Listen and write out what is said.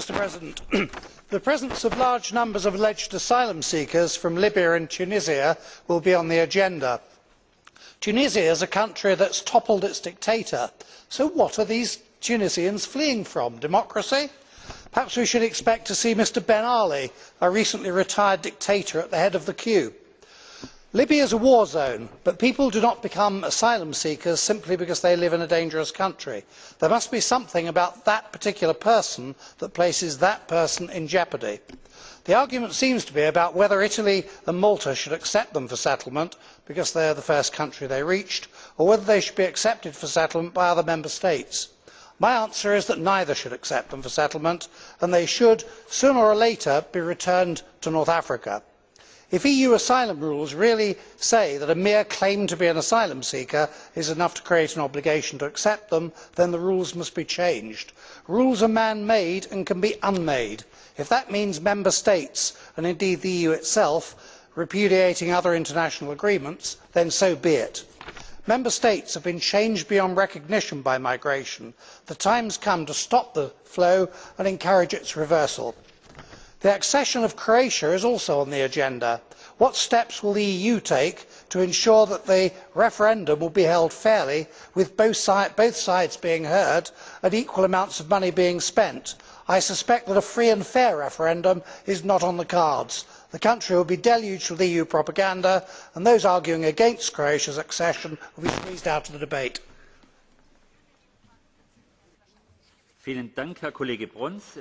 Mr. President. The presence of large numbers of alleged asylum seekers from Libya and Tunisia will be on the agenda. Tunisia is a country that has toppled its dictator. So what are these Tunisians fleeing from? Democracy? Perhaps we should expect to see Mr. Ben Ali, a recently retired dictator, at the head of the queue. Libya is a war zone, but people do not become asylum seekers simply because they live in a dangerous country. There must be something about that particular person that places that person in jeopardy. The argument seems to be about whether Italy and Malta should accept them for settlement because they are the first country they reached, or whether they should be accepted for settlement by other member states. My answer is that neither should accept them for settlement, and they should, sooner or later, be returned to North Africa. If EU asylum rules really say that a mere claim to be an asylum seeker is enough to create an obligation to accept them, then the rules must be changed. Rules are man-made and can be unmade. If that means member states, and indeed the EU itself, repudiating other international agreements, then so be it. Member states have been changed beyond recognition by migration. The time has come to stop the flow and encourage its reversal. The accession of Croatia is also on the agenda. What steps will the EU take to ensure that the referendum will be held fairly, with both sides being heard and equal amounts of money being spent? I suspect that a free and fair referendum is not on the cards. The country will be deluged with EU propaganda, and those arguing against Croatia's accession will be squeezed out of the debate. Vielen Dank, Herr Kollege Brons.